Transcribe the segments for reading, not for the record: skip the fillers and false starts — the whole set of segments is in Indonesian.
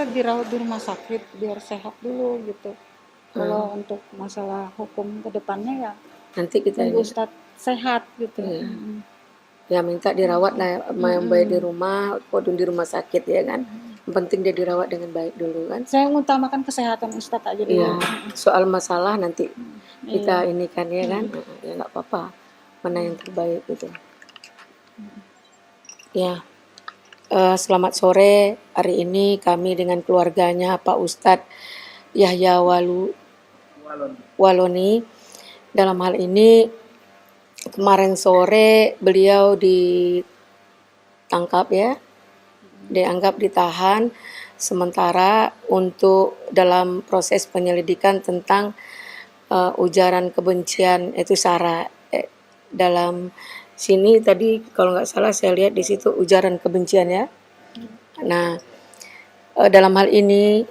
Ustadz dirawat di rumah sakit biar sehat dulu gitu. Kalau untuk masalah hukum ke depannya ya Nanti kita tunggu ini Ustadz sehat gitu. Iya. Ya minta dirawat lah, yang baik di rumah maupun di rumah sakit ya kan. Yang penting dia dirawat dengan baik dulu kan. Saya mengutamakan kesehatan Ustadz aja dulu. Iya, soal masalah nanti kita Iya. ini kan ya kan. Ya nggak apa-apa. Mana yang terbaik gitu. Ya. Selamat sore. Hari ini kami dengan keluarganya Pak Ustadz Yahya Waloni. Dalam hal ini kemarin sore beliau ditangkap ya, dianggap ditahan sementara untuk dalam proses penyelidikan tentang ujaran kebencian itu sara. Dalam sini tadi kalau nggak salah saya lihat di situ ujaran kebencian ya. Nah, dalam hal ini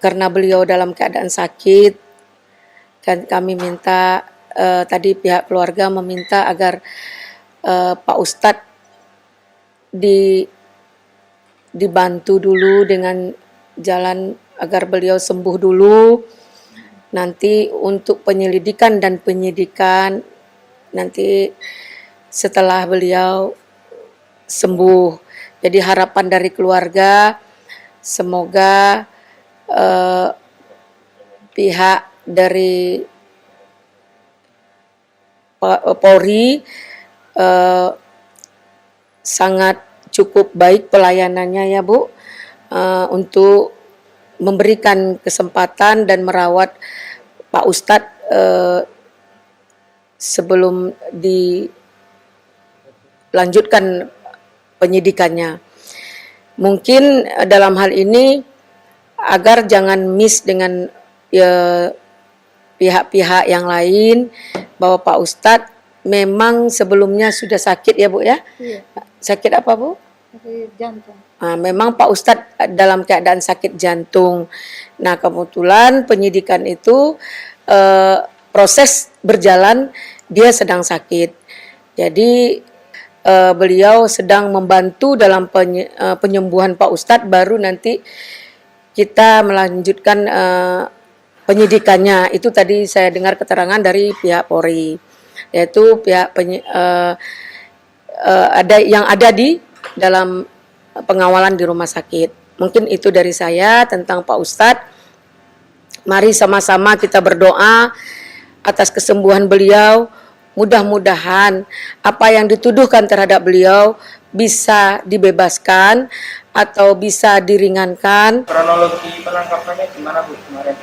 karena beliau dalam keadaan sakit, kan kami minta tadi pihak keluarga meminta agar Pak Ustadz dibantu dulu dengan jalan agar beliau sembuh dulu. Nanti untuk penyelidikan dan penyidikan nanti setelah beliau sembuh. Jadi harapan dari keluarga semoga pihak dari Polri sangat cukup baik pelayanannya ya Bu, untuk memberikan kesempatan dan merawat Pak Ustadz sebelum dilanjutkan penyidikannya. Mungkin dalam hal ini agar jangan miss dengan pihak-pihak yang lain bahwa Pak Ustadz memang sebelumnya sudah sakit ya Bu ya? Iya. Sakit apa Bu? Sakit jantung. Memang Pak Ustadz dalam keadaan sakit jantung. Nah kebetulan penyidikan itu proses berjalan dia sedang sakit. Jadi beliau sedang membantu dalam penyembuhan Pak Ustadz, baru nanti kita melanjutkan penyidikannya. Itu tadi saya dengar keterangan dari pihak Polri, yaitu pihak ada di dalam pengawalan di rumah sakit. Mungkin itu dari saya tentang Pak Ustadz. Mari sama-sama kita berdoa atas kesembuhan beliau. Mudah-mudahan apa yang dituduhkan terhadap beliau bisa dibebaskan atau bisa diringankan. Kronologi penangkapannya gimana Bu kemarin?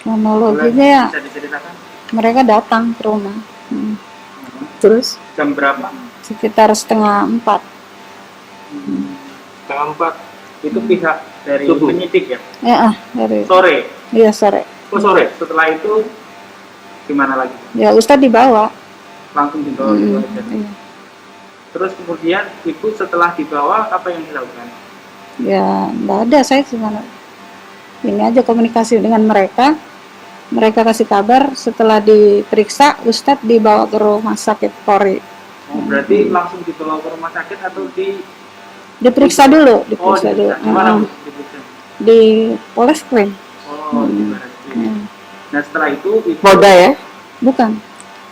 Kronologinya ya Bisa diceritakan? mereka datang ke rumah. Terus Jam berapa? Sekitar 3:30. Setengah 4. Itu pihak dari penyidik ya? Ya, dari Sore? iya sore. Oh sore. Setelah itu gimana lagi? Ya Ustadz dibawa. Langsung dibawa gitu aja. Iya. Terus kemudian Ibu setelah dibawa apa yang dilakukan? Ya nggak ada, saya cuma ini aja komunikasi dengan mereka. Mereka kasih kabar setelah diperiksa Ustadz dibawa ke rumah sakit Polri. Oh, berarti langsung dibawa ke rumah sakit atau Diperiksa dulu, Oh, diperiksa dulu. di mana Bu diperiksa? Di Polres Krim. Oh, di Barreskrim. Nah setelah itu Polda ya, Bukan.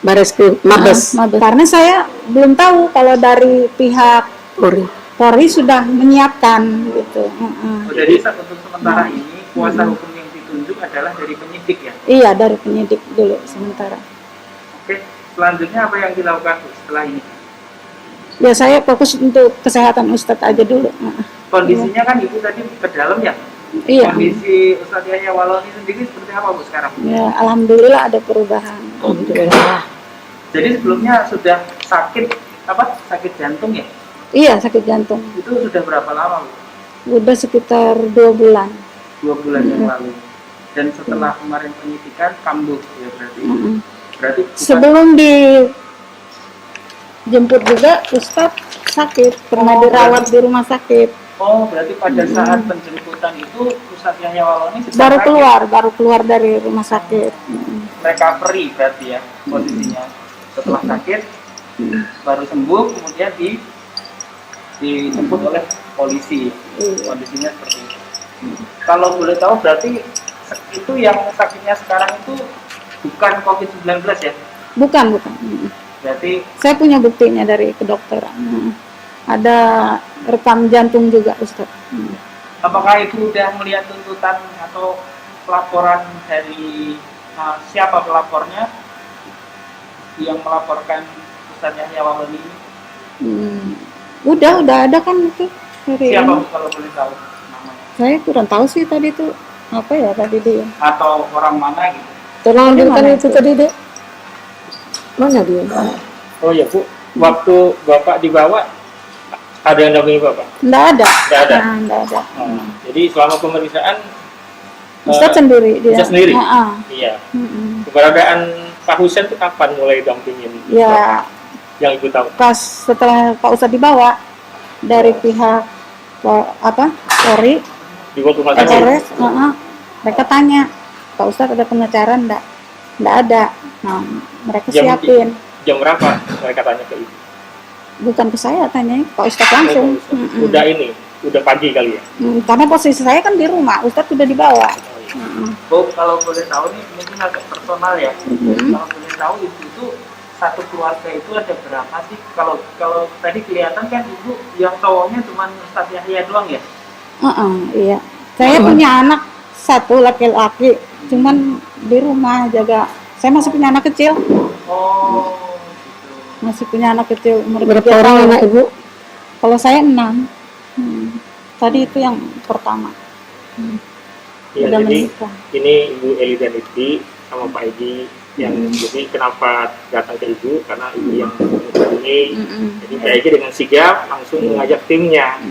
Barreskrim, Mabes, Mabes. Karena saya belum tahu kalau dari pihak Polri. Polri sudah menyiapkan gitu. Oh, jadi untuk sementara ini kuasa hukum yang ditunjuk adalah dari penyidik ya? Iya, dari penyidik dulu sementara. Oke, selanjutnya apa yang dilakukan Bu setelah ini? Ya saya fokus untuk kesehatan Ustadz aja dulu. Kondisinya kan Ibu tadi ke dalam ya? Iya. Kondisi Ustadz Yahya Waloni sendiri seperti apa Bu sekarang? Ya, alhamdulillah ada perubahan. Alhamdulillah. Jadi sebelumnya sudah sakit sakit jantung ya? Iya, sakit jantung. Itu sudah berapa lama Bu? Udah sekitar 2 bulan. 2 bulan yang lalu. Dan setelah kemarin penyidikan kambuh ya berarti. Berarti bukan, Sebelum dijemput juga Ustadz sakit, pernah dirawat di rumah sakit. oh berarti pada saat penjemputan itu Ustadz Yahya Waloni sedang Baru sakit. keluar dari rumah sakit. Recovery berarti ya posisinya. Setelah sakit baru sembuh kemudian dijemput oleh polisi. Iya. Kondisinya seperti itu. Kalau boleh tahu berarti itu yang sakitnya sekarang itu bukan COVID-19 ya? Bukan. Berarti Saya punya buktinya dari kedokteran. Ada rekam jantung juga, Ustaz. apakah itu udah melihat tuntutan atau laporan dari siapa pelapornya yang melaporkan Ustadz Yahya Wahloni ini? Udah ada kan itu dari Siapa ini. kalau boleh tahu namanya? Saya kurang tahu sih tadi itu apa ya tadi dia. Atau orang mana gitu? Tolong Dari ambilkan mana itu itu? tadi, Dek. Mana dia? Oh ya Bu, waktu Bapak dibawa ada yang dampingi Bapak? Nggak ada. Nggak ada? Nggak ada. Jadi selama pemeriksaan Ustaz sendiri dia. Ustaz sendiri? Heeh. Iya. Mm-mm. Keberadaan Pak Husen itu kapan mulai dampingin? Ya Yang Ibu tahu? pas setelah Pak Ustadz dibawa dari pihak Polri, Dibawa ke rumah sakit? Polres, mereka tanya Pak Ustadz ada pengacara nggak ada. Nah mereka siapin, Jam berapa mereka tanya ke Ibu? bukan ke saya tanya Pak Ustadz langsung. Oh, Pak Ustaz. Udah ini, udah pagi kali ya? Karena posisi saya kan di rumah, Ustadz sudah dibawa. Bu, kalau boleh tahu nih mungkin agak personal ya. Kalau boleh tahu itu satu keluarga itu ada berapa sih? Kalau tadi kelihatan kan ibu yang cowoknya cuma Ustadz Yahya doang ya? Iya, saya punya anak satu laki-laki, cuman di rumah jaga. Saya masih punya anak kecil, Oh, gitu. masih punya anak kecil umur Berapa 3 orang tahun. anak Ibu? Kalau saya 6. Tadi itu yang pertama. Iya, Udah jadi menikah. ini Ibu Eli dan Iti sama Pak Edi yang jadi kenapa datang ke Ibu karena Ibu yang menghubungi. Jadi Pak Edi dengan sigap langsung mengajak timnya.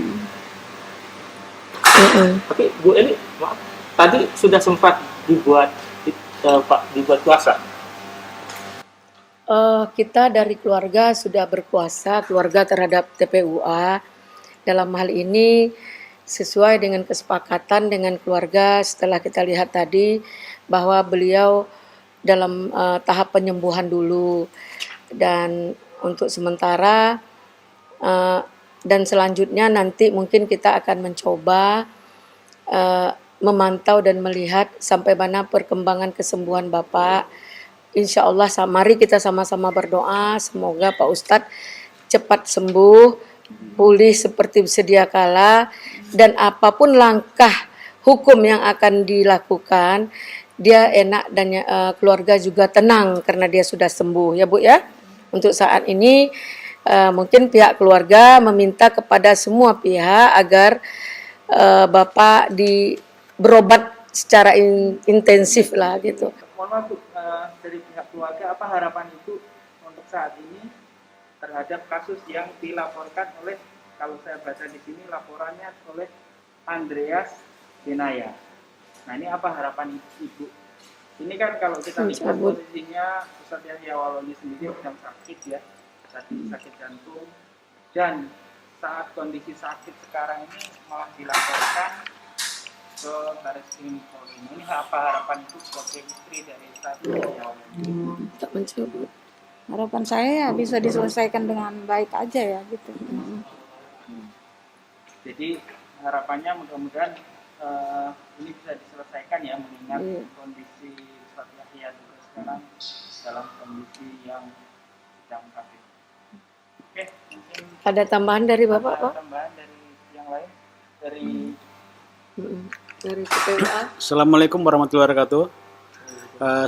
Tapi Bu Eli, maaf, tadi sudah sempat dibuat dibuat puasa. Kita dari keluarga sudah berpuasa, keluarga terhadap TPUA. Dalam hal ini sesuai dengan kesepakatan dengan keluarga setelah kita lihat tadi bahwa beliau dalam tahap penyembuhan dulu, dan untuk sementara dan selanjutnya nanti mungkin kita akan mencoba memantau dan melihat sampai mana perkembangan kesembuhan Bapak. Insya Allah mari kita sama-sama berdoa semoga Pak Ustadz cepat sembuh, pulih seperti sedia kala, dan apapun langkah hukum yang akan dilakukan dia enak dan keluarga juga tenang karena dia sudah sembuh ya Bu ya. Untuk saat ini mungkin pihak keluarga meminta kepada semua pihak agar Bapak berobat secara intensif lah gitu. Mohon maaf Bu, dari pihak keluarga apa harapan Ibu untuk saat ini terhadap kasus yang dilaporkan oleh, kalau saya baca di sini laporannya oleh Andreas Denaya. Nah ini apa harapan Ibu? Ini kan kalau kita lihat posisinya Ustadz Yahya Wahloni sendiri sedang sakit ya, sakit jantung, dan saat kondisi sakit sekarang ini malah dilaporkan ke Barreskrim Polri. Ini apa harapan Ibu sebagai istri dari Ustadz Yahya Wahloni? Tak mencoba. Harapan saya ya bisa diselesaikan dengan baik aja ya gitu. Jadi harapannya mudah-mudahan ini bisa diselesaikan ya, mengingat kondisi Ustadz Yahya juga sekarang dalam kondisi yang sedang sakit. Oke, mungkin Ada tambahan dari Bapak, ada Pak? tambahan dari yang lain dari Dari TPUA. Assalamualaikum warahmatullahi wabarakatuh.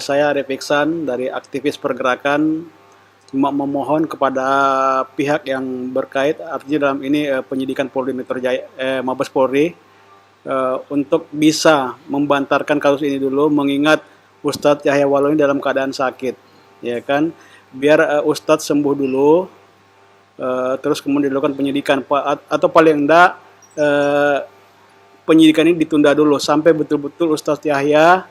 Saya Arif Iksan dari aktivis pergerakan, cuma memohon kepada pihak yang berkait, artinya dalam ini penyidikan Polri Metro Jaya, Mabes Polri, untuk bisa membantarkan kasus ini dulu, mengingat Ustadz Yahya Wahloni dalam keadaan sakit, ya kan? Biar Ustadz sembuh dulu, terus kemudian dilakukan penyidikan, atau paling enggak penyidikan ini ditunda dulu sampai betul-betul Ustadz Yahya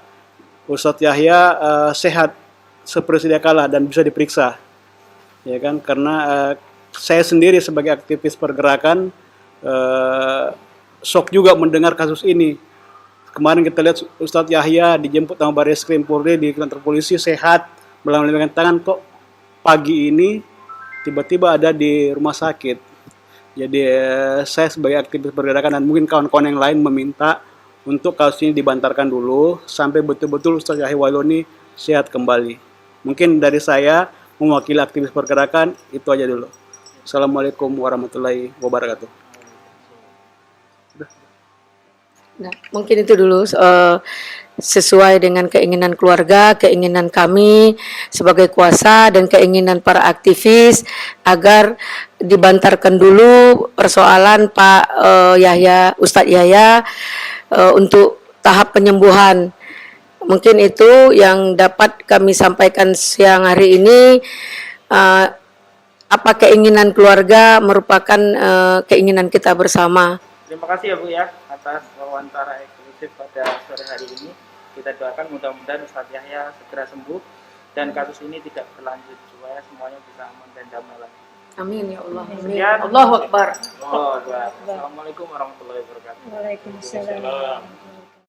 sehat seperti sedia kala dan bisa diperiksa, ya kan? Karena saya sendiri sebagai aktivis pergerakan shock juga mendengar kasus ini. Kemarin kita lihat Ustadz Yahya dijemput sama Barreskrim Polri di kantor polisi sehat, melambaikan tangan, kok pagi ini tiba-tiba ada di rumah sakit. Jadi saya sebagai aktivis pergerakan dan mungkin kawan-kawan yang lain meminta untuk kasus ini dibantarkan dulu sampai betul-betul Ustaz Yahya Wailoni sehat kembali. Mungkin dari saya mewakili aktivis pergerakan itu aja dulu. Assalamualaikum warahmatullahi wabarakatuh. Nah, mungkin itu dulu sesuai dengan keinginan keluarga, keinginan kami sebagai kuasa dan keinginan para aktivis agar dibantarkan dulu persoalan Pak Yahya, Ustadz Yahya untuk tahap penyembuhan. Mungkin itu yang dapat kami sampaikan siang hari ini. Apa keinginan keluarga merupakan keinginan kita bersama. Terima kasih ya Bu ya atas wawancara eksklusif pada sore hari ini. Kita doakan mudah-mudahan Ustadz Yahya segera sembuh dan kasus ini tidak berlanjut supaya semuanya bisa aman dan damai lagi. Amin ya Allah. Sekian. Allahu Akbar. Assalamualaikum warahmatullahi wabarakatuh. Waalaikumsalam.